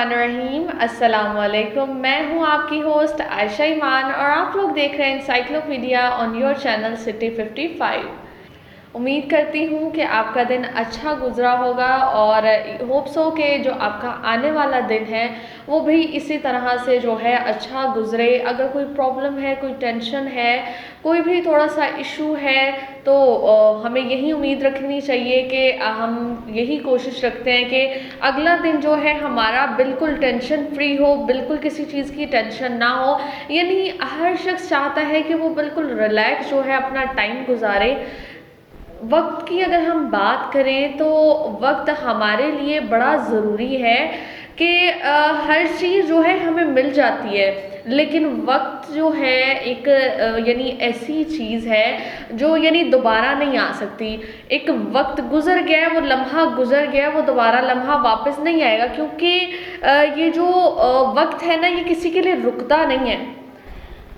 बिस्मिल्लाहिर्रहमानिर्रहीम। अस्सलाम वालेकुम। मैं हूं आपकी होस्ट आयशा ईमान और आप लोग देख रहे हैं encyclopedia on your channel city 55। उम्मीद करती हूँ कि आपका दिन अच्छा गुजरा होगा और होप्स हो कि जो आपका आने वाला दिन है वो भी इसी तरह से जो है अच्छा गुजरे। अगर कोई प्रॉब्लम है, कोई टेंशन है, कोई भी थोड़ा सा इशू है तो हमें यही उम्मीद रखनी चाहिए कि हम यही कोशिश रखते हैं कि अगला दिन जो है हमारा बिल्कुल टेंशन फ्री हो, बिल्कुल किसी चीज़ की टेंशन ना हो। यानी हर शख्स चाहता है कि वो बिल्कुल रिलैक्स जो है अपना टाइम गुजारे। वक्त की अगर हम बात करें तो वक्त हमारे लिए बड़ा ज़रूरी है कि हर चीज़ जो है हमें मिल जाती है, लेकिन वक्त जो है एक यानी ऐसी चीज़ है जो यानी दोबारा नहीं आ सकती। एक वक्त गुजर गया है, वो लम्हा गुजर गया, वो दोबारा लम्हा वापस नहीं आएगा, क्योंकि ये जो वक्त है ना ये किसी के लिए रुकता नहीं है।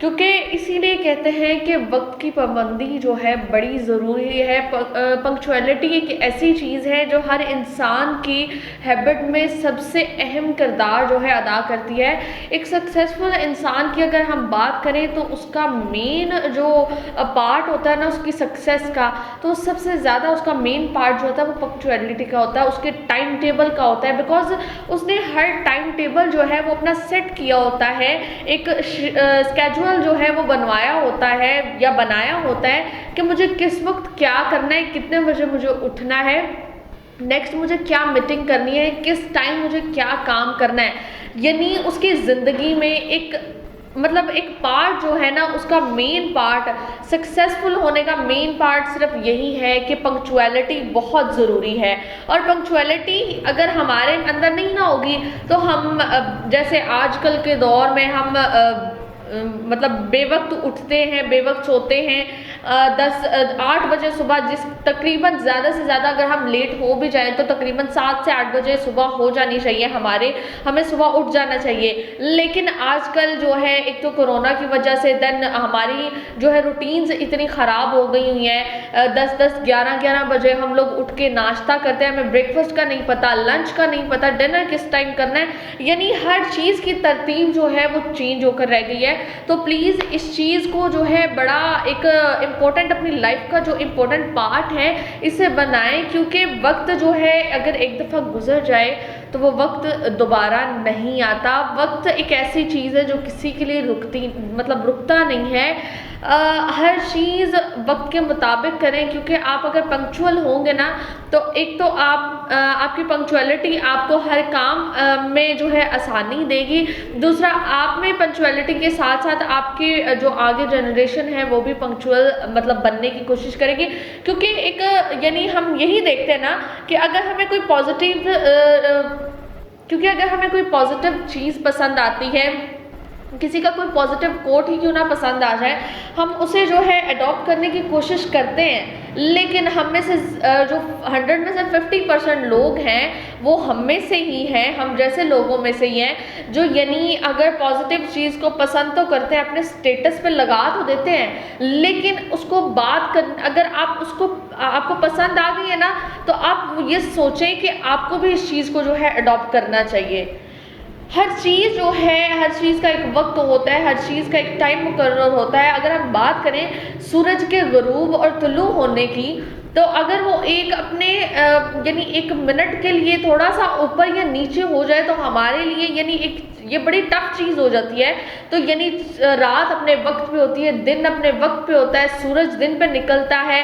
क्योंकि इसीलिए कहते हैं कि वक्त की पाबंदी जो है बड़ी ज़रूरी है। पंक्चुअलिटी एक ऐसी चीज़ है जो हर इंसान की हैबिट में सबसे अहम किरदार जो है अदा करती है। एक सक्सेसफुल इंसान की अगर हम बात करें तो उसका मेन जो पार्ट होता है ना उसकी सक्सेस का, तो सबसे ज़्यादा उसका मेन पार्ट जो होता है वो पंक्चुअलिटी का होता है, उसके टाइम टेबल का होता है। बिकॉज उसने हर टाइम टेबल जो है वो अपना सेट किया होता है, एक स्केड्यूल जो है वो बनवाया होता है या बनाया होता है कि मुझे किस वक्त क्या करना है, कितने बजे मुझे उठना है, नेक्स्ट मुझे क्या मीटिंग करनी है, किस टाइम मुझे क्या काम करना है। यानी उसकी ज़िंदगी में एक मतलब एक पार्ट जो है ना उसका मेन पार्ट, सक्सेसफुल होने का मेन पार्ट सिर्फ यही है कि पंक्चुअलिटी बहुत ज़रूरी है। और पंक्चुअलिटी अगर हमारे अंदर नहीं ना होगी तो हम जैसे आजकल के दौर में हम मतलब बेवक्त उठते हैं, बेवक्त सोते हैं। 8 बजे सुबह, जिस तकरीबन ज़्यादा से ज़्यादा अगर हम लेट हो भी जाएं तो तकरीबन 7 से 8 बजे सुबह हो जानी चाहिए, हमें सुबह उठ जाना चाहिए। लेकिन आजकल जो है एक तो कोरोना की वजह से देन हमारी जो है रूटीन्स इतनी ख़राब हो गई हुई हैं। 10-10, 11-11 बजे हम लोग उठ के नाश्ता करते हैं, हमें ब्रेकफास्ट का नहीं पता, लंच का नहीं पता, डिनर किस टाइम करना है। यानी हर चीज़ की तरतीब जो है वो चेंज होकर रह गई है। तो प्लीज़ इस चीज़ को जो है बड़ा एक इम्पोर्टेंट, अपनी लाइफ का जो इम्पोर्टेंट पार्ट है इसे बनाएं, क्योंकि वक्त जो है अगर एक दफ़ा गुजर जाए तो वो वक्त दोबारा नहीं आता। वक्त एक ऐसी चीज़ है जो किसी के लिए रुकता नहीं है। हर चीज़ वक्त के मुताबिक करें, क्योंकि आप अगर पंक्चुअल होंगे ना तो एक तो आपकी पंक्चुअलिटी आपको हर काम में जो है आसानी देगी। दूसरा, आप में पंक्चुअलिटी के साथ साथ आपकी जो आगे जनरेशन है वो भी पंक्चुअल मतलब बनने की कोशिश करेगी। क्योंकि एक यानी हम यही देखते हैं ना कि अगर हमें कोई पॉजिटिव चीज़ पसंद आती है, किसी का कोई पॉजिटिव कोट ही क्यों ना पसंद आ जाए, हम उसे जो है अडॉप्ट करने की कोशिश करते हैं। लेकिन हम में से जो 100 में से 50% लोग हैं वो हम में से ही हैं, हम जैसे लोगों में से ही हैं जो यानी अगर पॉजिटिव चीज़ को पसंद तो करते हैं, अपने स्टेटस पे लगा तो देते हैं, लेकिन उसको अगर आपको पसंद आ गई है ना तो आप ये सोचें कि आपको भी इस चीज़ को जो है अडॉप्ट करना चाहिए। हर चीज़ का एक वक्त होता है, हर चीज़ का एक टाइम मुकर्रर होता है। अगर हम बात करें सूरज के गुरूब और तुलू होने की, तो अगर वो एक अपने यानी 1 मिनट के लिए थोड़ा सा ऊपर या नीचे हो जाए तो हमारे लिए यानी ये बड़ी टफ चीज़ हो जाती है। तो यानी रात अपने वक्त पे होती है, दिन अपने वक्त पे होता है, सूरज दिन पे निकलता है,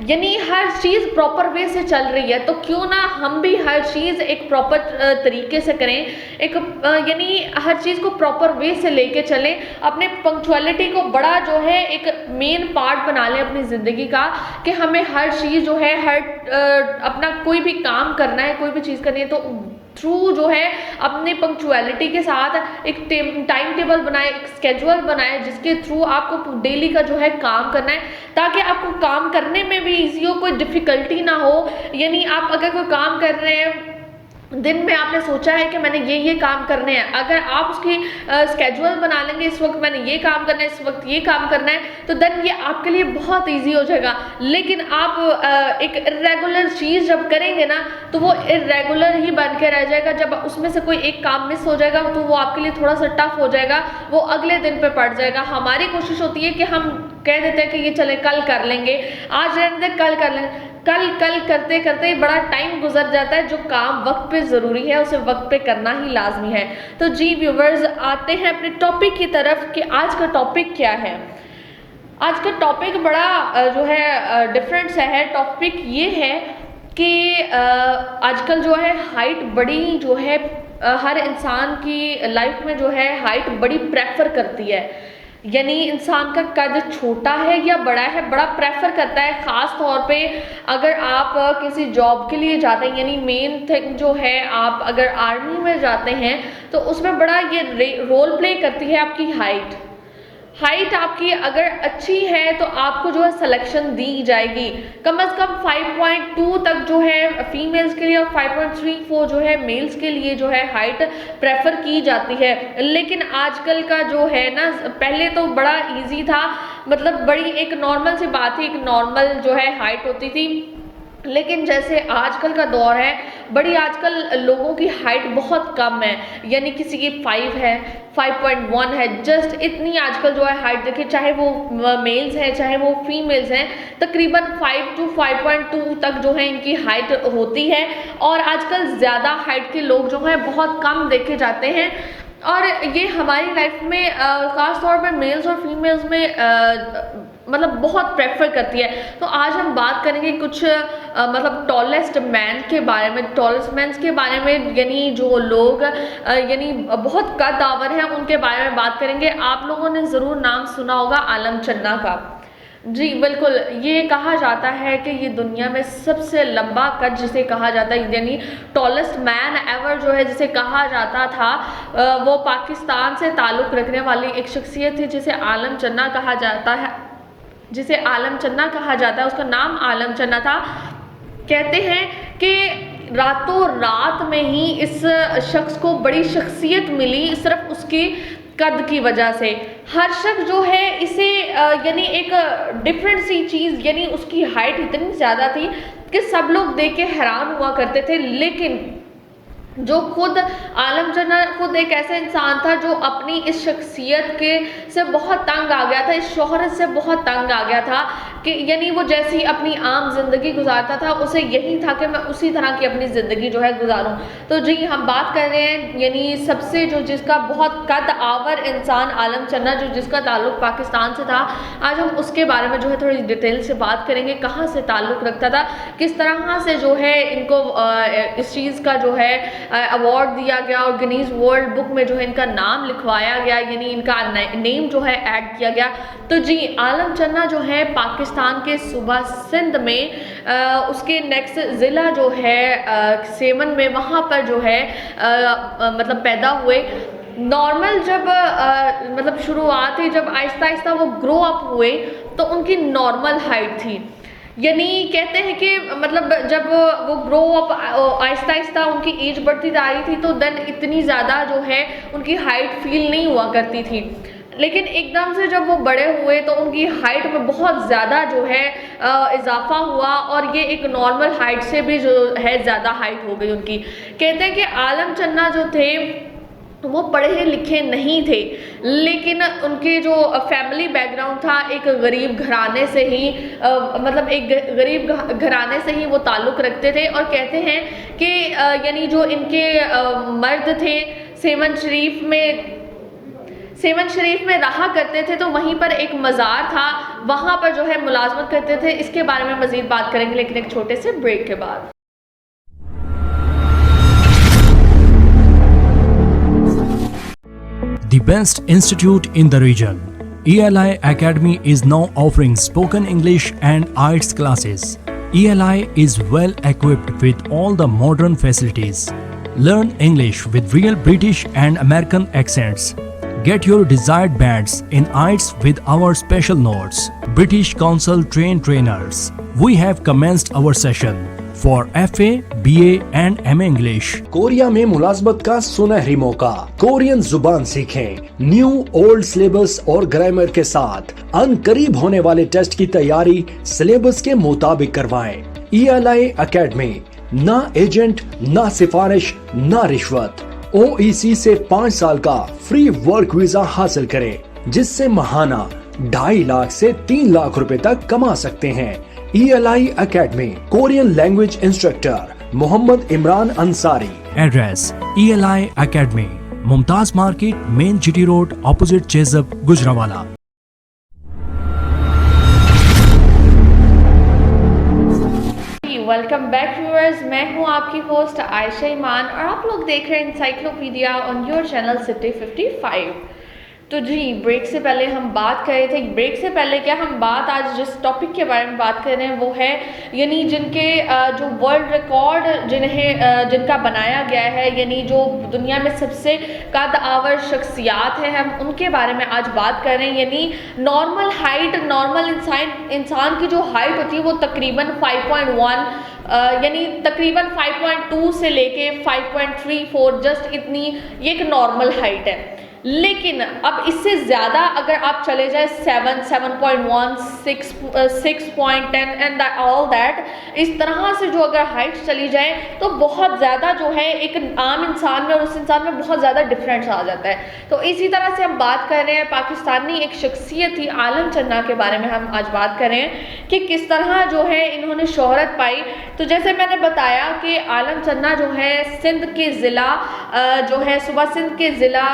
यानी हर चीज़ प्रॉपर वे से चल रही है। तो क्यों ना हम भी हर चीज़ एक प्रॉपर तरीके से करें, यानी हर चीज़ को प्रॉपर वे से लेके चलें, अपने पंक्चुअलिटी को बड़ा जो है एक मेन पार्ट बना लें अपनी ज़िंदगी का, कि हमें हर चीज़ जो है अपना कोई भी काम करना है, कोई भी चीज़ करनी है तो थ्रू जो है अपने पंक्चुअलिटी के साथ एक टाइम टेबल बनाए, एक स्केड्यूल बनाए जिसके थ्रू आपको डेली का जो है काम करना है, ताकि आपको काम करने में भी ईजी हो, कोई डिफ़िकल्टी ना हो। यानी आप अगर कोई काम कर रहे हैं दिन में आपने सोचा है कि मैंने ये काम करने हैं, अगर आप उसकी स्केड्यूल बना लेंगे, इस वक्त मैंने ये काम करना है, इस वक्त ये काम करना है, तो देन ये आपके लिए बहुत इजी हो जाएगा। लेकिन आप एक इरेगुलर चीज़ जब करेंगे ना, तो वो इरेगुलर ही बन के रह जाएगा। जब उसमें से कोई एक काम मिस हो जाएगा तो वो आपके लिए थोड़ा सा टफ हो जाएगा, वो अगले दिन पे पड़ जाएगा। हमारी कोशिश होती है कि हम कह देते हैं कि ये चले कल कर लेंगे, आज रहने दें कल कर लेंगे, कल कल करते करते बड़ा टाइम गुजर जाता है। जो काम वक्त पे ज़रूरी है उसे वक्त पे करना ही लाजमी है। तो जी व्यूवर्स, आते हैं अपने टॉपिक की तरफ कि आज का टॉपिक क्या है। आज का टॉपिक बड़ा जो है डिफरेंट सा है। टॉपिक ये है कि आजकल जो है हाइट बड़ी जो है हर इंसान की लाइफ में जो है हाइट बड़ी प्रेफर करती है। यानी इंसान का कद छोटा है या बड़ा है, बड़ा प्रेफर करता है। ख़ास तौर पे अगर आप किसी जॉब के लिए जाते हैं, यानी मेन थिंग जो है, आप अगर आर्मी में जाते हैं तो उसमें बड़ा ये रोल प्ले करती है आपकी हाइट। हाइट आपकी अगर अच्छी है तो आपको जो है सिलेक्शन दी जाएगी। कम से कम 5.2 तक जो है फीमेल्स के लिए और 5.34 जो है मेल्स के लिए जो है हाइट प्रेफर की जाती है। लेकिन आजकल का जो है ना, पहले तो बड़ा इजी था, मतलब बड़ी एक नॉर्मल सी बात थी, एक नॉर्मल जो है हाइट होती थी। लेकिन जैसे आजकल का दौर है, बड़ी आजकल लोगों की हाइट बहुत कम है, यानी किसी की 5 है, 5.1 है, जस्ट इतनी आजकल जो है हाइट देखिए, चाहे वो मेल्स हैं चाहे वो फीमेल्स हैं, तकरीबन 5 to 5.2 तक जो है इनकी हाइट होती है। और आजकल ज़्यादा हाइट के लोग जो हैं बहुत कम देखे जाते हैं। और ये हमारी लाइफ में ख़ास तौर पर मेल्स और फीमेल्स में मतलब बहुत प्रेफर करती है। तो आज हम बात करेंगे कुछ मतलब टॉलेस्ट मैन के बारे में, टॉलेस्ट मैंस के बारे में, यानी जो लोग यानी बहुत कद्दावर हैं उनके बारे में बात करेंगे। आप लोगों ने ज़रूर नाम सुना होगा आलम चन्ना का। जी बिल्कुल, ये कहा जाता है कि ये दुनिया में सबसे लंबा कद जिसे कहा जाता है, यानी टॉलेस्ट मैन एवर जो है जिसे कहा जाता था, वो पाकिस्तान से ताल्लुक़ रखने वाली एक शख्सियत थी जिसे आलम चन्ना कहा जाता है, जिसे आलम चन्ना कहा जाता है। उसका नाम आलम चन्ना था। कहते हैं कि रातों रात में ही इस शख्स को बड़ी शख्सियत मिली, सिर्फ उसकी कद की वजह से। हर शख्स जो है इसे यानी एक डिफरेंट सी चीज़, यानी उसकी हाइट इतनी ज़्यादा थी कि सब लोग देख के हैरान हुआ करते थे। लेकिन जो खुद आलम चन्ना खुद एक ऐसा इंसान था जो अपनी इस शख्सियत के से बहुत तंग आ गया था, इस शोहरत से बहुत तंग आ गया था कि यानी वो जैसी अपनी आम ज़िंदगी गुजारता था, उसे यही था कि मैं उसी तरह की अपनी ज़िंदगी जो है गुजारूं। तो जी हम बात कर रहे हैं यानी सबसे जो जिसका बहुत कद आवर इंसान आलम चन्ना, जो जिसका ताल्लुक़ पाकिस्तान से था। आज हम उसके बारे में जो है थोड़ी डिटेल से बात करेंगे, कहाँ से ताल्लुक़ रखता था, किस तरह से जो है इनको इस चीज़ का जो है अवार्ड दिया गया और गिनीज वर्ल्ड बुक में जो है इनका नाम लिखवाया गया, यानी इनका नेम जो है ऐड किया गया। तो जी आलम चन्ना जो है पाकिस्तान के सूबा सिंध में उसके नेक्स्ट ज़िला जो है सेवन में, वहाँ पर जो है मतलब पैदा हुए। नॉर्मल जब मतलब शुरुआत ही जब आहिस्ता आहिस्ता वो ग्रो अप हुए तो उनकी नॉर्मल हाइट थी। यानी कहते हैं कि मतलब जब वो ग्रो अप आहिस्ता आहिस्ता उनकी एज बढ़ती जा रही थी तो देन इतनी ज़्यादा जो है उनकी हाइट फील नहीं हुआ करती थी। लेकिन एकदम से जब वो बड़े हुए तो उनकी हाइट में बहुत ज़्यादा जो है इजाफा हुआ और ये एक नॉर्मल हाइट से भी जो है ज़्यादा हाइट हो गई उनकी। कहते हैं कि आलम चन्ना जो थे वो पढ़े लिखे नहीं थे, लेकिन उनके जो फैमिली बैकग्राउंड था एक गरीब घराने से ही मतलब एक गरीब घराने से ही वो ताल्लुक़ रखते थे। और कहते हैं कि यानी जो इनके मर्द थे सेवन शरीफ में रहा करते थे, तो वहीं पर एक मज़ार था, वहाँ पर जो है मुलाजमत करते थे। इसके बारे में मज़ीद बात करेंगे लेकिन एक छोटे से ब्रेक के बाद। The best institute in the region, ELI Academy is now offering spoken English and IELTS classes. ELI is well equipped with all the modern facilities. Learn English with real British and American accents. Get your desired bands in IELTS with our special notes. British Council trained trainers. We have commenced our session. for FA, BA and MA English. Korea में मुलाजमत का सुनहरी मौका। Korean जुबान सीखें new old syllabus और grammar के साथ। अनकरीब होने वाले टेस्ट की तैयारी सिलेबस के मुताबिक करवाएं। ELI एकेडमी, ना एजेंट, ना सिफारिश, ना रिश्वत। OEC से 5 साल का फ्री वर्क वीजा हासिल करें, जिससे महाना 2.5 लाख से 3 लाख रुपए तक कमा सकते हैं। ELI Academy, Korean language instructor Mohammad Imran Ansari. Address ELI Academy, Mumtaz Market, Main GT Road, opposite चेजब, गुजरावाला। वेलकम बैक व्यूअर्स, मैं हूं आपकी होस्ट आयशा ईमान और आप लोग देख रहे हैं encyclopedia on your channel city 55। तो जी, ब्रेक से पहले हम बात कर रहे थे, ब्रेक से पहले क्या हम बात आज जिस टॉपिक के बारे में बात कर रहे हैं वो है यानी जिनके जो वर्ल्ड रिकॉर्ड जिनका बनाया गया है, यानी जो दुनिया में सबसे कद आवर शख्सियात है, हम उनके बारे में आज बात कर रहे हैं। यानी नॉर्मल हाइट, नॉर्मल इंसान की जो हाइट होती है वो तकरीबन 5.1 यानी तकरीबन 5.2 से लेके 5.34 जस्ट इतनी ये एक नॉर्मल हाइट है। लेकिन अब इससे ज़्यादा अगर आप चले जाए 7, 7.1, 6.10 एंड ऑल दैट, इस तरह से जो अगर हाइट चली जाए तो बहुत ज़्यादा जो है एक आम इंसान में और उस इंसान में बहुत ज़्यादा डिफरेंस आ जाता है। तो इसी तरह से हम बात कर रहे हैं पाकिस्तानी एक शख्सियत थी आलम चन्ना के बारे में हम आज बात कर रहे हैं कि किस तरह जो है इन्होंने शोहरत पाई। तो जैसे मैंने बताया कि आलम चन्ना जो है सिंध के ज़िला जो है सुबह सिंध के ज़िला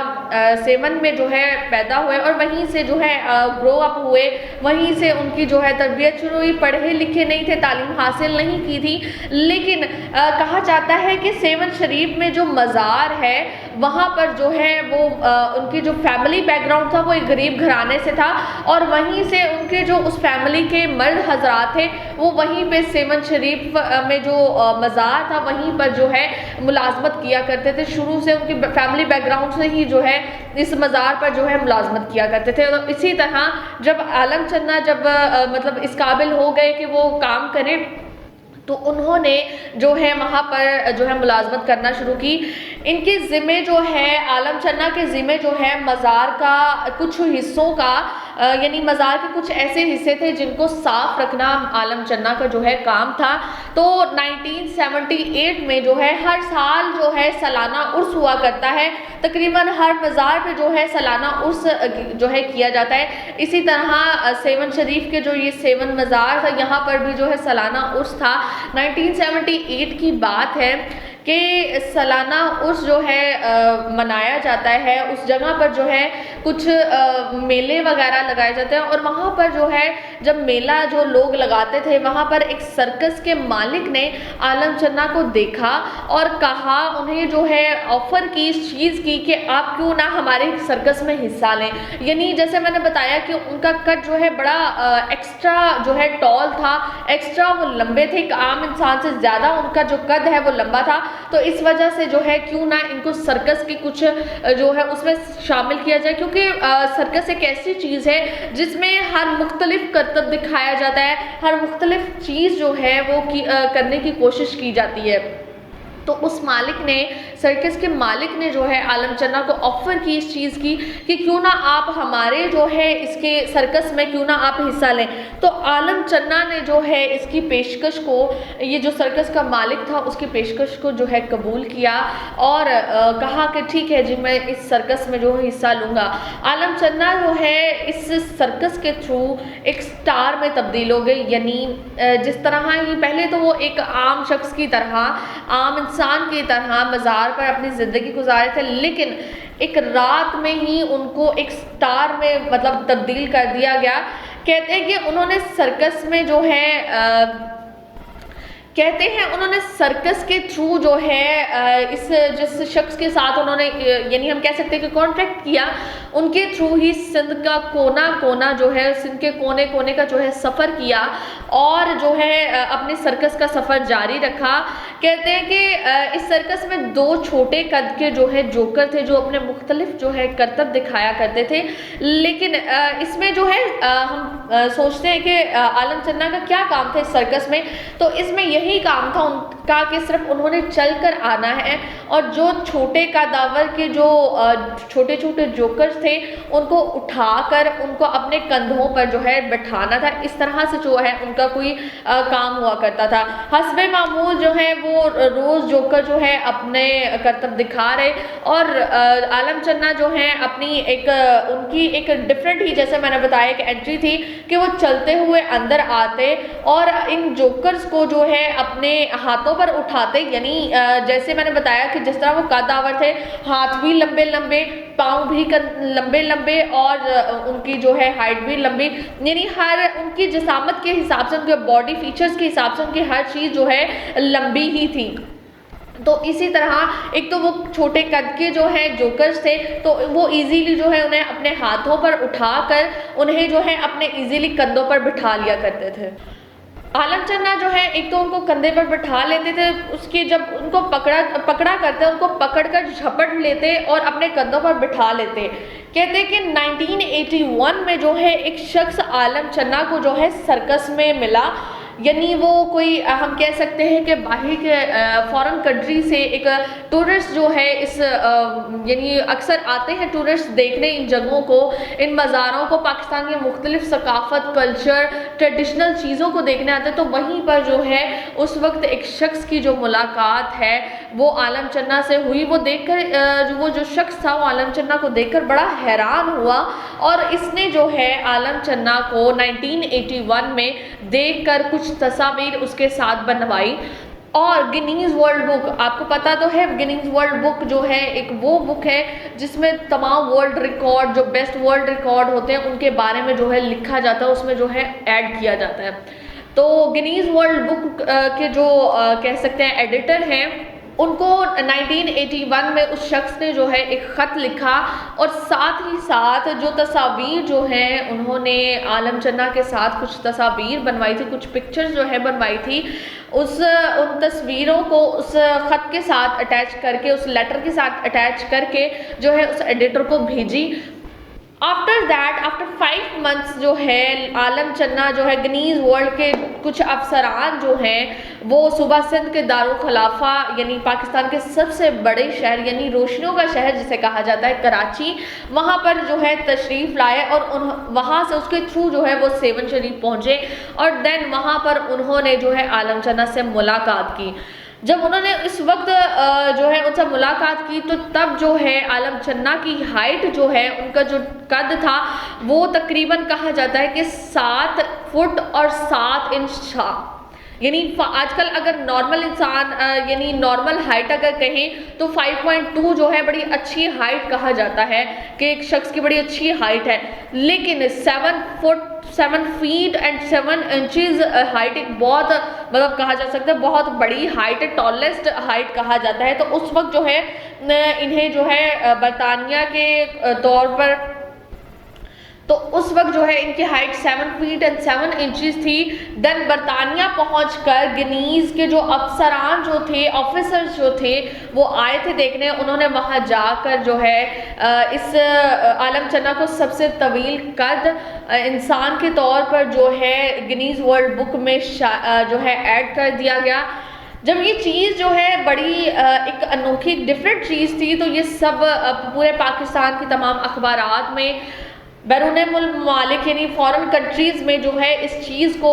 सेवन में जो है पैदा हुए और वहीं से जो है ग्रो अप हुए, वहीं से उनकी जो है तरबियत शुरू हुई। पढ़े लिखे नहीं थे, तालीम हासिल नहीं की थी, लेकिन कहा जाता है कि सेवन शरीफ में जो मज़ार है वहाँ पर जो है वो उनकी जो फैमिली बैकग्राउंड था वो एक गरीब घराने से था और वहीं से उनके जो उस फैमिली के मर्द हजरात थे वो वहीं पे सेवन शरीफ में जो मज़ार था वहीं पर जो है मुलाजमत किया करते थे। शुरू से उनकी फैमिली बैकग्राउंड से ही जो है इस मज़ार पर जो है मुलाजमत किया करते थे। तो इसी तरह जब आलम चन्ना जब मतलब इस काबिल हो गए कि वो काम करें तो उन्होंने जो है वहाँ पर जो है मुलाजमत करना शुरू की। इनके ज़िम्मे जो है आलम चन्ना के ज़िम्मे जो है मज़ार का कुछ हिस्सों का यानी मज़ार के कुछ ऐसे हिस्से थे जिनको साफ़ रखना आलम चन्ना का जो है काम था। तो 1978 में जो है हर साल जो है सालाना उर्स हुआ करता है, तकरीबन हर मज़ार पे जो है सालाना उर्स जो है किया जाता है। इसी तरह सेवन शरीफ के जो ये सेवन मज़ार था यहाँ पर भी जो है सालाना उर्स था। 1978 की बात है कि सालाना उर्स जो है मनाया जाता है। उस जगह पर जो है कुछ मेले वगैरह लगाए जाते हैं और वहाँ पर जो है जब मेला जो लोग लगाते थे वहाँ पर एक सर्कस के मालिक ने आलम चन्ना को देखा और कहा, उन्हें जो है ऑफ़र की, इस चीज़ की कि आप क्यों ना हमारे सर्कस में हिस्सा लें। यानी जैसे मैंने बताया कि उनका कद जो है बड़ा एक्स्ट्रा जो है टॉल था, एक्स्ट्रा वो लंबे थे, एक आम इंसान से ज़्यादा उनका जो कद है वो लंबा था। तो इस वजह से जो है क्यों ना इनको सर्कस की कुछ जो है उसमें शामिल किया जाए, क्योंकि सर्कस एक ऐसी चीज़ है जिसमें हर मुख्तलिफ करतब दिखाया जाता है, हर मुख्तलिफ चीज़ जो है वो करने की कोशिश की जाती है। तो उस मालिक ने, सर्कस के मालिक ने जो है आलम चन्ना को ऑफ़र की इस चीज़ की कि क्यों ना आप हमारे जो है इसके सर्कस में क्यों ना आप हिस्सा लें। तो आलम चन्ना ने जो है इसकी पेशकश को, ये जो सर्कस का मालिक था उसकी पेशकश को जो है कबूल किया और कहा कि ठीक है जी, मैं इस सर्कस में जो है हिस्सा लूँगा। आलम चन्ना जो है इस सर्कस के थ्रू एक स्टार में तब्दील हो गई। यानी जिस तरह ही पहले तो वो एक आम शख्स की तरह, आम इंसान की तरह मज़ार पर अपनी ज़िंदगी गुजारे थे, लेकिन एक रात में ही उनको एक स्टार में मतलब तब्दील कर दिया गया। कहते हैं कि उन्होंने सर्कस में जो है कहते हैं उन्होंने सर्कस के थ्रू जो है इस जिस शख्स के साथ उन्होंने यानी हम कह सकते हैं कि कॉन्ट्रैक्ट किया, उनके थ्रू ही सिंध का कोना कोना जो है, सिंध के कोने कोने का जो है सफ़र किया और जो है अपने सर्कस का सफ़र जारी रखा। कहते हैं कि इस सर्कस में 2 छोटे कद के जो है जोकर थे, जो अपने मुख्तलिफ जो है करतब दिखाया करते थे। लेकिन इसमें जो है हम सोचते हैं कि आलम चन्ना का क्या काम था इस सर्कस में, तो इसमें यही काम था उनका कि सिर्फ उन्होंने चल कर आना है और जो छोटे कदावर के जो छोटे छोटे जोकर्स थे उनको उठाकर उनको अपने कंधों पर जो है बैठाना था। इस तरह से जो है उनका कोई काम हुआ करता था। हस्बे मामूल जो है वो रोज़ जोकर जो है अपने करतब दिखा रहे, और आलम चन्ना जो है अपनी उनकी एक डिफरेंट ही, जैसे मैंने बताया कि एंट्री थी कि वो चलते हुए अंदर आते और इन जोकर्स को जो है अपने हाथों पर उठाते, यानी जैसे मैंने बताया कि जिस तरह वो कदावर थे, हाथ भी लंबे लंबे, पाँव भी लंबे लंबे और उनकी जो है हाइट भी लंबी, यानी हर उनकी जिसामत के हिसाब से, उनके बॉडी फीचर्स के हिसाब से उनकी हर चीज़ जो है लंबी ही थी। तो इसी तरह एक तो वो छोटे कद के जो है जोकर्स थे, तो वो इजीली जो है उन्हें अपने हाथों पर उठाकर उन्हें जो है अपने इजीली कंधों पर बिठा लिया करते थे। आलम चन्ना जो है एक तो उनको कंधे पर बिठा लेते थे, उसके जब उनको पकड़ा करते, उनको पकड़कर झपट लेते और अपने कंधों पर बिठा लेते। कहते हैं कि 1981 में जो है एक शख्स आलम चन्ना को जो है सर्कस में मिला, यानी वो कोई हम कह सकते हैं कि बाहर के फॉरेन कंट्री से एक टूरिस्ट जो है इस यानी अक्सर आते हैं टूरिस्ट देखने इन जगहों को, इन मज़ारों को, पाकिस्तान के मुख्तलिफ सकाफ़त, कल्चर, ट्रेडिशनल चीज़ों को देखने आते हैं। तो वहीं पर जो है उस वक्त एक शख्स की जो मुलाकात है वो आलम चन्ना से हुई। वो देखकर वो जो शख्स था वो आलम चन्ना को देखकर बड़ा हैरान हुआ और इसने जो है आलम चन्ना को 1981 में देखकर कुछ तस्वीर उसके साथ बनवाई। और गिनीज वर्ल्ड बुक, आपको पता तो है गिनीज वर्ल्ड बुक जो है एक वो बुक है जिसमें तमाम वर्ल्ड रिकॉर्ड, जो बेस्ट वर्ल्ड रिकॉर्ड होते हैं उनके बारे में जो है लिखा जाता है, उसमें जो है ऐड किया जाता है। तो गिनीज वर्ल्ड बुक के जो कह सकते हैं एडिटर हैं, उनको 1981 में उस शख्स ने जो है एक ख़त लिखा और साथ ही साथ जो तस्वीर जो है उन्होंने आलम चन्ना के साथ कुछ तस्वीर बनवाई थी, कुछ पिक्चर्स जो है बनवाई थी, उन तस्वीरों को उस ख़त के साथ अटैच करके, उस लेटर के साथ अटैच करके जो है उस एडिटर को भेजी। आफ्टर दैट, आफ्टर 5 मंथ्स जो है आलम चन्ना जो है गिनीज वर्ल्ड के कुछ अफसरान जो हैं वो सूबा सिंध के दारुल खिलाफा यानी पाकिस्तान के सबसे बड़े शहर यानी रोशनियों का शहर जिसे कहा जाता है कराची, वहाँ पर जो है तशरीफ़ लाए और वहाँ से उसके थ्रू जो है वो सेवन शरीफ पहुँचे और देन वहाँ पर उन्होंने जो है आलम चन्ना से मुलाकात की। जब उन्होंने इस वक्त जो है उनसे मुलाकात की तो तब जो है आलम चन्ना की हाइट जो है, उनका जो कद था वो तकरीबन कहा जाता है कि 7 फुट और 7 इंच था। यानी आजकल अगर नॉर्मल इंसान यानी नॉर्मल हाइट अगर कहें तो 5.2 जो है बड़ी अच्छी हाइट कहा जाता है कि एक शख्स की बड़ी अच्छी हाइट है, लेकिन 7 फीट एंड 7 इंचेस हाइट एक बहुत मतलब कहा जा सकता है बहुत बड़ी हाइट है, टॉलेस्ट हाइट कहा जाता है। तो उस वक्त जो है इन्हें जो है बरतानिया के तौर पर तो उस वक्त जो है इनकी हाइट 7 फीट एंड 7 इंचेस थी। देन बरतानिया पहुंचकर गिनीज के जो अफसरान जो थे, ऑफिसर्स जो थे वो आए थे देखने, उन्होंने वहां जाकर जो है इस आलम चन्ना को सबसे तवील कद इंसान के तौर पर जो है गिनीज वर्ल्ड बुक में जो है ऐड कर दिया गया। जब ये चीज़ जो है बड़ी एक अनोखी डिफरेंट चीज़ थी तो ये सब पूरे पाकिस्तान की तमाम अखबारात में, बैरून मुल्क यानी फॉरेन कंट्रीज़ में जो है इस चीज़ को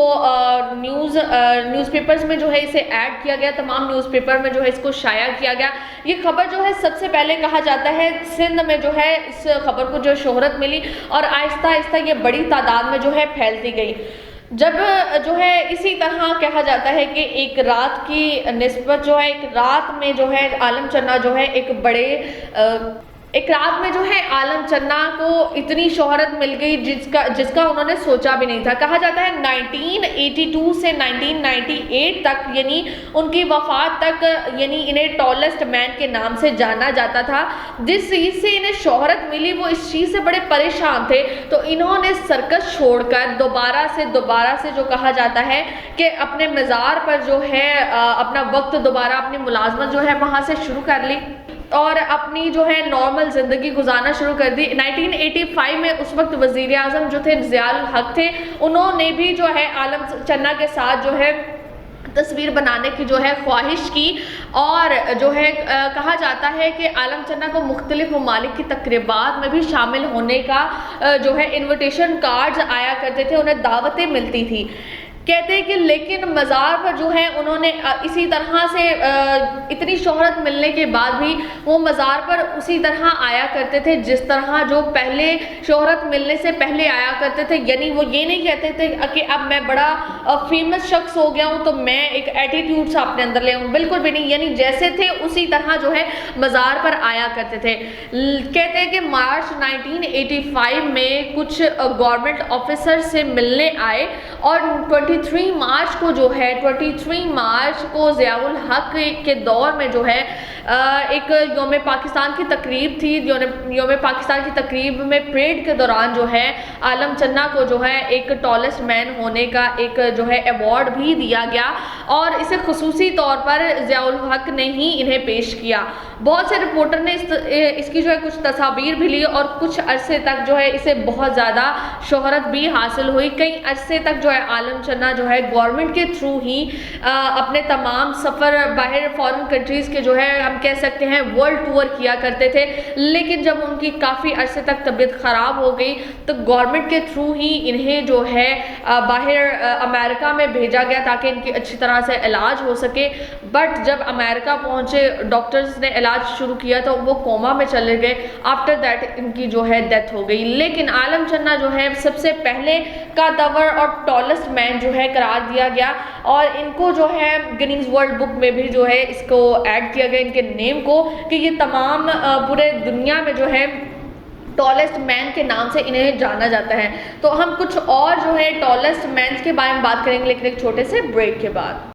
न्यूज़पेपर्स में जो है इसे ऐड किया गया, तमाम न्यूज़पेपर में जो है इसको शाया किया गया। ये खबर जो है सबसे पहले कहा जाता है सिंध में जो है इस खबर को जो शोहरत मिली और आहिस्ता आहिस्ता ये बड़ी तादाद में जो है फैलती गई। जब जो है इसी तरह कहा जाता है कि एक रात की निस्बत जो है, एक रात में जो है आलम चन्ना जो है एक बड़े एक रात में जो है आलम चन्ना को इतनी शोहरत मिल गई जिसका उन्होंने सोचा भी नहीं था। कहा जाता है 1982 से 1998 तक, यानी उनकी वफात तक, यानी इन्हें टॉलेस्ट मैन के नाम से जाना जाता था। जिस चीज़ से इन्हें शोहरत मिली वो इस चीज़ से बड़े परेशान थे, तो इन्होंने सर्कस छोड़कर दोबारा से जो कहा जाता है कि अपने मज़ार पर जो है अपना वक्त दोबारा, अपनी मुलाजमत जो है वहाँ से शुरू कर ली और अपनी जो है नॉर्मल ज़िंदगी गुजारना शुरू कर दी। 1985 में उस वक्त वज़ीर आज़म जो थे ज़ियाउल हक थे, उन्होंने भी जो है आलम चन्ना के साथ जो है तस्वीर बनाने की जो है ख्वाहिश की और जो है कहा जाता है कि आलम चन्ना को मुख्तलिफ ममालिक की तकरीबात में भी शामिल होने का जो है इन्विटेशन कार्ड्स आया करते थे, उन्हें दावतें मिलती थी। कहते हैं कि लेकिन मज़ार पर जो है उन्होंने इसी तरह से इतनी शोहरत मिलने के बाद भी वो मज़ार पर उसी तरह आया करते थे जिस तरह जो पहले शोहरत मिलने से पहले आया करते थे। यानी वो ये नहीं कहते थे कि अब मैं बड़ा फेमस शख्स हो गया हूँ तो मैं एक एटीट्यूड सा अपने अंदर ले आऊँ, बिल्कुल भी नहीं। यानी जैसे थे उसी तरह जो है मज़ार पर आया करते थे। कहते हैं कि मार्च 1985 में कुछ गवर्नमेंट ऑफिसर से मिलने आए और 23 मार्च को जो है 23 मार्च को ज़ियाउल हक के दौर में जो है एक योम पाकिस्तान की तकरीब थी। योम पाकिस्तान की तकरीब में परेड के दौरान जो है आलम चन्ना को जो है एक टॉलेस्ट मैन होने का एक जो है अवार्ड भी दिया गया और इसे खुसूसी तौर पर ज़ियाउल हक ने ही इन्हें पेश किया। बहुत से रिपोर्टर ने इसकी जो है कुछ तस्वीर भी ली और कुछ अरसे तक जो है इसे बहुत ज़्यादा शोहरत भी हासिल हुई। कई अरसे तक जो है आलम चन्ना जो है गवर्नमेंट के थ्रू ही अपने तमाम सफ़र बाहर फॉरेन कंट्रीज़ के जो है हम कह सकते हैं वर्ल्ड टूर किया करते थे। लेकिन जब उनकी काफ़ी अरसे तक तबीयत ख़राब हो गई तो गवर्नमेंट के थ्रू ही इन्हें जो है बाहर अमेरिका में भेजा गया ताकि इनकी अच्छी तरह से इलाज हो सके। बट जब अमेरिका पहुँचे डॉक्टर्स ने इलाज शुरू किया तो वो कोमा में चले गए। आफ्टर दैट इनकी जो है डेथ हो गई। लेकिन आलम चन्ना जो है सबसे पहले का दवर और टॉलेस्ट मैन जो है करार दिया गया और इनको जो है गिनीज वर्ल्ड बुक में भी जो है इसको ऐड किया गया इनके नेम को कि ये तमाम पूरे दुनिया में जो है टॉलेस्ट मैन के नाम से इन्हें जाना जाता है। तो हम कुछ और जो है टॉलेस्ट मैन के बारे में बात करेंगे लेकिन एक छोटे से ब्रेक के बाद।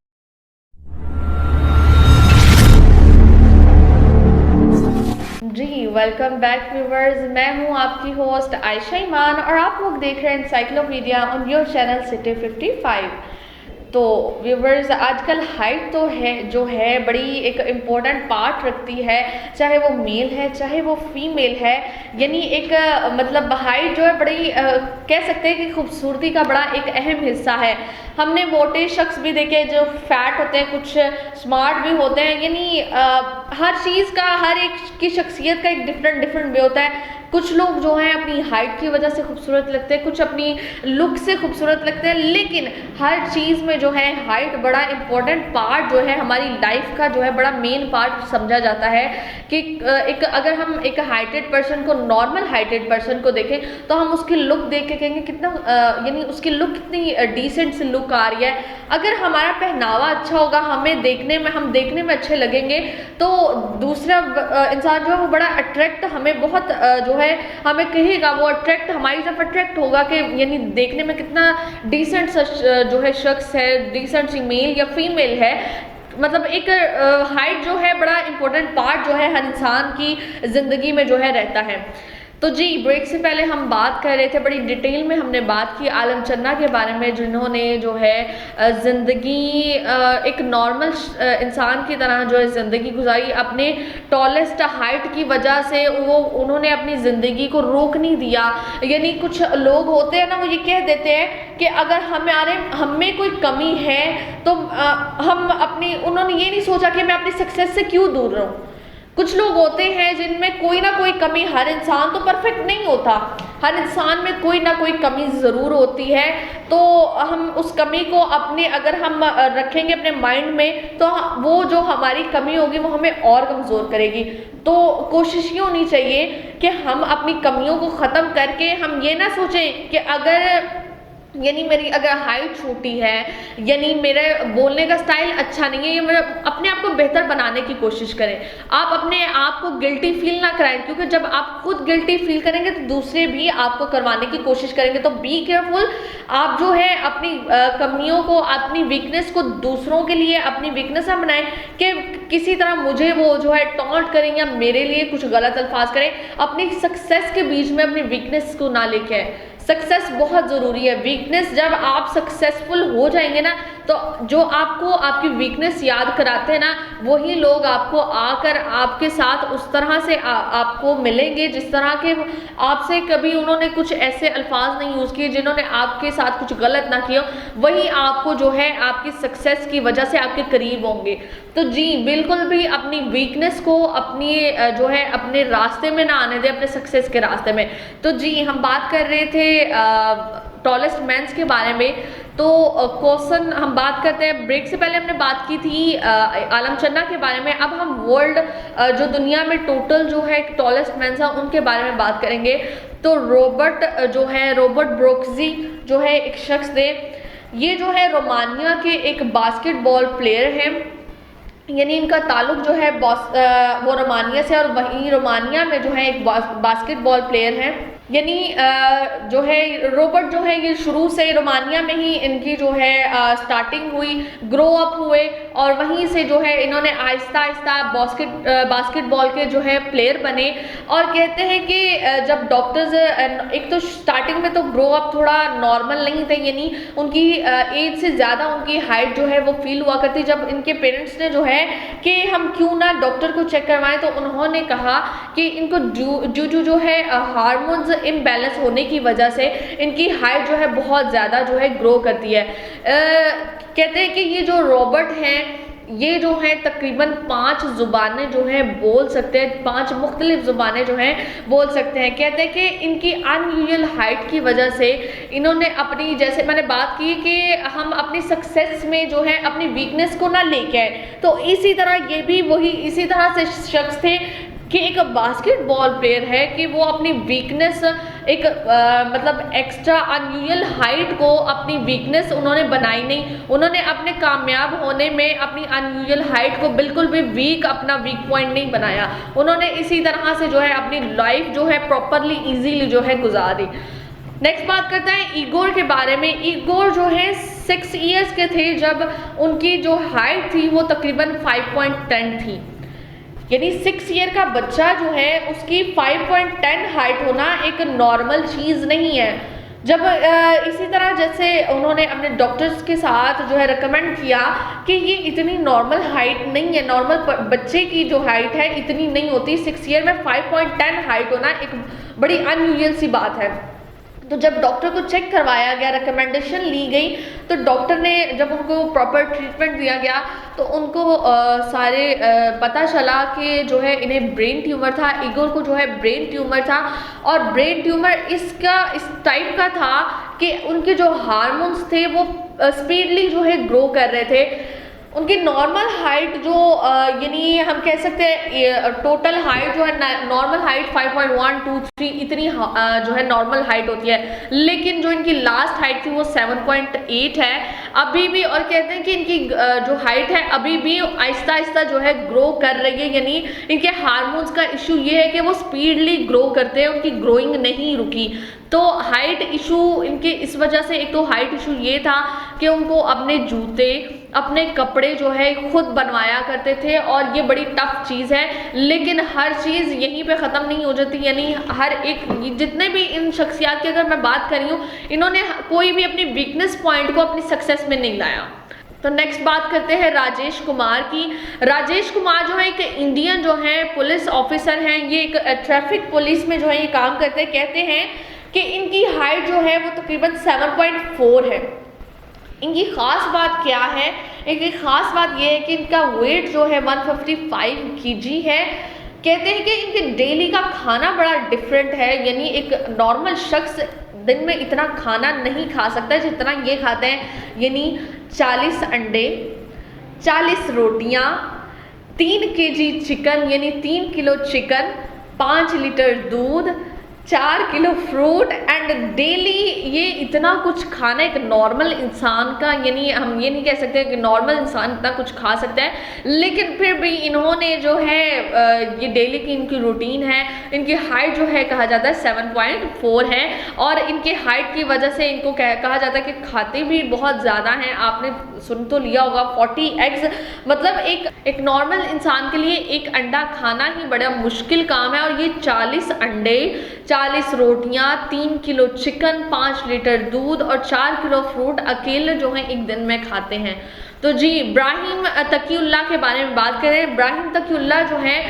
जी वेलकम बैक व्यूवर्स, मैं हूं आपकी होस्ट आयशा ईमान और आप लोग देख रहे हैं encyclopedia on your channel city 55। तो व्यूवर्स आजकल हाइट तो है जो है बड़ी एक इम्पोर्टेंट पार्ट रखती है, चाहे वो मेल है चाहे वो फीमेल है। यानी एक मतलब हाइट जो है बड़ी कह सकते हैं कि खूबसूरती का बड़ा एक अहम हिस्सा है। हमने मोटे शख्स भी देखे जो फैट होते हैं, कुछ स्मार्ट भी होते हैं। यानी हर चीज़ का हर एक की शख्सियत का एक डिफरेंट वे होता है। कुछ लोग जो हैं अपनी हाइट की वजह से खूबसूरत लगते हैं, कुछ अपनी लुक से खूबसूरत लगते हैं। लेकिन हर चीज़ में जो है हाइट बड़ा इम्पोर्टेंट पार्ट जो है हमारी लाइफ का जो है बड़ा मेन पार्ट समझा जाता है कि एक अगर हम एक हाइटेड पर्सन को, नॉर्मल हाइटेड पर्सन को देखें तो हम उसकी लुक देख के कहेंगे कितना यानी उसकी लुक कितनी डिसेंट सी लुक आ रही है। अगर हमारा पहनावा अच्छा होगा, हम देखने में अच्छे लगेंगे तो दूसरा इंसान जो है वो बड़ा अट्रैक्ट हमें बहुत जो है हमें कहेगा, वो अट्रैक्ट हमारी तरफ अट्रैक्ट होगा कि यानी देखने में कितना डिसेंट जो है शख्स है, डिसेंट सी मेल या फीमेल है। मतलब एक हाइट जो है बड़ा इम्पोर्टेंट पार्ट जो है हर इंसान की ज़िंदगी में जो है रहता है। तो जी ब्रेक से पहले हम बात कर रहे थे, बड़ी डिटेल में हमने बात की आलम चन्ना के बारे में जिन्होंने जो है ज़िंदगी एक नॉर्मल इंसान की तरह जो है ज़िंदगी गुजारी। अपने टॉलेस्ट हाइट की वजह से उन्होंने अपनी ज़िंदगी को रोक नहीं दिया। यानी कुछ लोग होते हैं ना, वो ये कह देते हैं कि अगर हमें कोई कमी है तो उन्होंने ये नहीं सोचा कि मैं अपनी सक्सेस से क्यों दूर रहूँ। कुछ लोग होते हैं जिनमें कोई ना कोई कमी, हर इंसान तो परफेक्ट नहीं होता, हर इंसान में कोई ना कोई कमी ज़रूर होती है। तो हम उस कमी को अगर हम रखेंगे अपने माइंड में तो वो जो हमारी कमी होगी वो हमें और कमज़ोर करेगी। तो कोशिश ये होनी चाहिए कि हम अपनी कमियों को ख़त्म करके हम ये ना सोचें कि अगर यानी मेरी अगर हाइट छोटी है, यानी मेरे बोलने का स्टाइल अच्छा नहीं है, या मैं अपने आप को बेहतर बनाने की कोशिश करें। आप अपने आप को गिल्टी फील ना कराएं, क्योंकि जब आप खुद गिल्टी फील करेंगे तो दूसरे भी आपको करवाने की कोशिश करेंगे। तो बी केयरफुल, आप जो है अपनी कमियों को, अपनी वीकनेस को दूसरों के लिए अपनी वीकनेस ना बनाएं कि किसी तरह मुझे वो जो है टॉन्ट करें या मेरे लिए कुछ गलत अल्फाज करें। अपनी सक्सेस के बीच में अपनी वीकनेस को ना लेके आए। सक्सेस बहुत ज़रूरी है। वीकनेस, जब आप सक्सेसफुल हो जाएंगे ना, तो जो आपको आपकी वीकनेस याद कराते हैं ना, वही लोग आपको आकर आपके साथ उस तरह से आपको मिलेंगे जिस तरह के आपसे कभी उन्होंने कुछ ऐसे अल्फाज नहीं यूज़ किए जिन्होंने आपके साथ कुछ गलत ना किया, वही आपको जो है आपकी सक्सेस की वजह से आपके करीब होंगे। तो जी बिल्कुल भी अपनी वीकनेस को अपनी जो है अपने रास्ते में ना आने दें, अपने सक्सेस के रास्ते में। तो जी हम बात कर रहे थे टॉलेस्ट मैंस के बारे में। तो क्वेश्चन हम बात करते हैं, ब्रेक से पहले हमने बात की थी आलम चन्ना के बारे में। अब हम वर्ल्ड जो दुनिया में टोटल जो है टॉलेस्ट मैंस हैं उनके बारे में बात करेंगे। तो रॉबर्ट ब्रोक्सी जो है एक शख्स थे, ये जो है रोमानिया के एक बास्केटबॉल प्लेयर हैं। यानी इनका ताल्लुक जो है वो रोमानिया से, और वहीं रोमानिया में जो है एक बास्केटबॉल प्लेयर हैं। यानी जो है रॉबर्ट जो है ये शुरू से रोमानिया में ही इनकी जो है स्टार्टिंग हुई, ग्रो अप हुए, और वहीं से जो है इन्होंने आहिस्ता आहिस्ता बास्केटबॉल के जो है प्लेयर बने। और कहते हैं कि जब डॉक्टर्स, एक तो स्टार्टिंग में तो ग्रो अप थोड़ा नॉर्मल नहीं थे, यानी उनकी एज से ज़्यादा उनकी हाइट जो है वो फील हुआ करती। जब इनके पेरेंट्स ने जो है कि हम क्यों ना डॉक्टर को चेक करवाएं, तो उन्होंने कहा कि इनको ड्यू जो है हार्मोन्स इम्बैलेंस होने की वजह से इनकी हाइट जो है बहुत ज़्यादा जो है ग्रो करती है। कहते हैं कि ये जो रॉबर्ट हैं, ये जो है तकरीबन 5 ज़ुबानें जो हैं बोल सकते हैं, 5 मुख्तलिफ ज़ुबानें जो हैं बोल सकते हैं। कहते हैं कि इनकी अनयूजुअल हाइट की वजह से इन्होंने अपनी, जैसे मैंने बात की कि हम अपनी सक्सेस में जो है अपनी वीकनेस को ना लेके आए, तो इसी तरह ये भी वही इसी तरह से शख्स थे कि एक बास्केटबॉल प्लेयर है कि वो अपनी वीकनेस एक मतलब एक्स्ट्रा अनयूजुअल हाइट को अपनी वीकनेस उन्होंने बनाई नहीं। उन्होंने अपने कामयाब होने में अपनी अनयूजुअल हाइट को बिल्कुल भी अपना वीक पॉइंट नहीं बनाया। उन्होंने इसी तरह से जो है अपनी लाइफ जो है प्रॉपरली ईजीली जो है गुजारी। नेक्स्ट बात करते हैं इगोर के बारे में। इगोर जो है 6 ईयर्स के थे जब उनकी जो हाइट थी वो तकरीबन 5.10 थी। यानी 6 ईयर का बच्चा जो है उसकी 5.10 हाइट होना एक नॉर्मल चीज़ नहीं है। जब इसी तरह जैसे उन्होंने अपने डॉक्टर्स के साथ जो है रिकमेंड किया कि ये इतनी नॉर्मल हाइट नहीं है, नॉर्मल बच्चे की जो हाइट है इतनी नहीं होती, 6 ईयर में 5.10 हाइट होना एक बड़ी अनयूजुअल सी बात है। तो जब डॉक्टर को चेक करवाया गया, रिकमेंडेशन ली गई, तो डॉक्टर ने जब उनको प्रॉपर ट्रीटमेंट दिया गया तो उनको पता चला कि जो है इन्हें ब्रेन ट्यूमर था। इगोर को जो है ब्रेन ट्यूमर था, और ब्रेन ट्यूमर इस टाइप का था कि उनके जो हार्मोन्स थे वो स्पीडली जो है ग्रो कर रहे थे। उनकी नॉर्मल हाइट जो यानी हम कह सकते हैं टोटल हाइट जो है नॉर्मल हाइट 5.123 इतनी जो है नॉर्मल हाइट होती है, लेकिन जो इनकी लास्ट हाइट थी वो 7.8 है अभी भी। और कहते हैं कि इनकी जो हाइट है अभी भी आहिस्ता आहिस्ता जो है ग्रो कर रही है, यानी इनके हार्मोन्स का इशू ये है कि वो स्पीडली ग्रो करते हैं, उनकी ग्रोइंग नहीं रुकी। तो हाइट इशू इनके इस वजह से, एक तो हाइट इशू ये था कि उनको अपने जूते, अपने कपड़े जो है खुद बनवाया करते थे, और ये बड़ी टफ चीज़ है। लेकिन हर चीज़ यहीं पे ख़त्म नहीं हो जाती, यानी हर एक जितने भी इन शख्सियात की अगर मैं बात कर रही हूँ, इन्होंने कोई भी अपनी वीकनेस पॉइंट को अपनी सक्सेस में नहीं लाया। तो नेक्स्ट बात करते हैं राजेश कुमार की। राजेश कुमार जो है एक इंडियन जो है पुलिस ऑफिसर हैं, ये एक ट्रैफिक पुलिस में जो है ये काम करते हैं। कहते हैं कि इनकी हाइट जो है वो तकरीबन 7.4 है। इनकी ख़ास बात क्या है? इनकी ख़ास बात ये है कि इनका वेट जो है 155 kg है। कहते हैं कि इनके डेली का खाना बड़ा डिफरेंट है, यानी एक नॉर्मल शख्स दिन में इतना खाना नहीं खा सकता जितना ये खाते हैं। यानी 40 अंडे, 40 रोटियाँ, 3 kg चिकन यानी 3 किलो चिकन, 5 लीटर दूध, 4 किलो फ्रूट एंड डेली ये इतना कुछ खाना एक नॉर्मल इंसान का, यानी हम ये नहीं कह सकते कि नॉर्मल इंसान इतना कुछ खा सकता है, लेकिन फिर भी इन्होंने जो है ये डेली की इनकी रूटीन है। इनकी हाइट जो है कहा जाता है 7.4 है और इनके हाइट की वजह से इनको कहा जाता है कि खाते भी बहुत ज़्यादा हैं। आपने सुन तो लिया होगा 40 एग्स, मतलब एक नॉर्मल इंसान के लिए एक अंडा खाना ही बड़ा मुश्किल काम है। और ये 40 अंडे, 40 रोटियां, 3 किलो चिकन, 5 लीटर दूध और 4 किलो फ्रूट अकेले जो है एक दिन में खाते हैं। तो जी इब्राहिम तकीउल्लाह के बारे में बात करें। इब्राहिम तकीउल्लाह जो है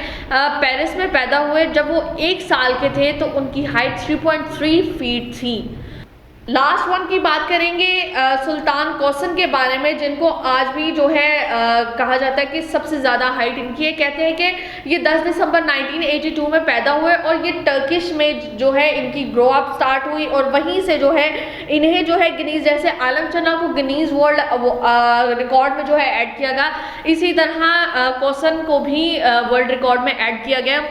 पेरिस में पैदा हुए। जब वो 1 साल के थे तो उनकी हाइट 3.3 फीट थी। लास्ट वन की बात करेंगे सुल्तान कौसन के बारे में, जिनको आज भी जो है कहा जाता है कि सबसे ज़्यादा हाइट इनकी है। कहते हैं कि ये 10 दिसंबर 1982 में पैदा हुए और ये टर्किश में जो है इनकी ग्रो अप स्टार्ट हुई और वहीं से जो है इन्हें जो है गिनीज, जैसे आलम चना को गिनीज वर्ल्ड रिकॉर्ड में जो है ऐड किया गया, इसी तरह कौसन को भी वर्ल्ड रिकॉर्ड में ऐड किया गया।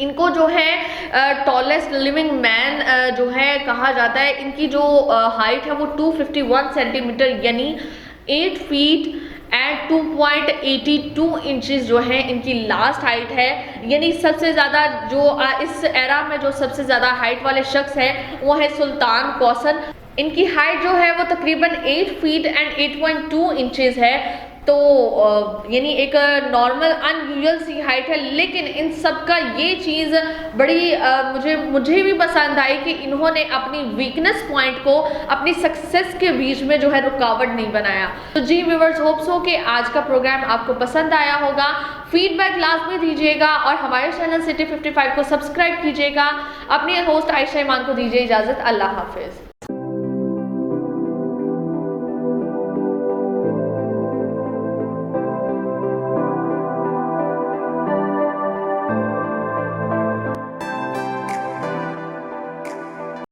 इनको जो है टॉलेस्ट लिविंग मैन जो है कहा जाता है। इनकी जो हाइट है वो 251 सेंटीमीटर यानी 8 फीट एंड 2.82 इंचेस जो है इनकी लास्ट हाइट है। यानी सबसे ज़्यादा जो इस एरा में जो सबसे ज़्यादा हाइट वाले शख्स है वो है सुल्तान कौसन। इनकी हाइट जो है वो तकरीबन 8 फीट एंड 8.2 इंचेस है। तो यानी एक नॉर्मल अनयूजुअल सी हाइट है, लेकिन इन सब का ये चीज़ बड़ी मुझे भी पसंद आई कि इन्होंने अपनी वीकनेस पॉइंट को अपनी सक्सेस के बीच में जो है रुकावट नहीं बनाया। तो जी व्यूअर्स, होप्स हो कि आज का प्रोग्राम आपको पसंद आया होगा। फीडबैक लाजमी दीजिएगा और हमारे चैनल सिटी 55 को सब्सक्राइब कीजिएगा। अपनी होस्ट आयशा ईमान को दीजिए इजाज़त। अल्लाह हाफिज़।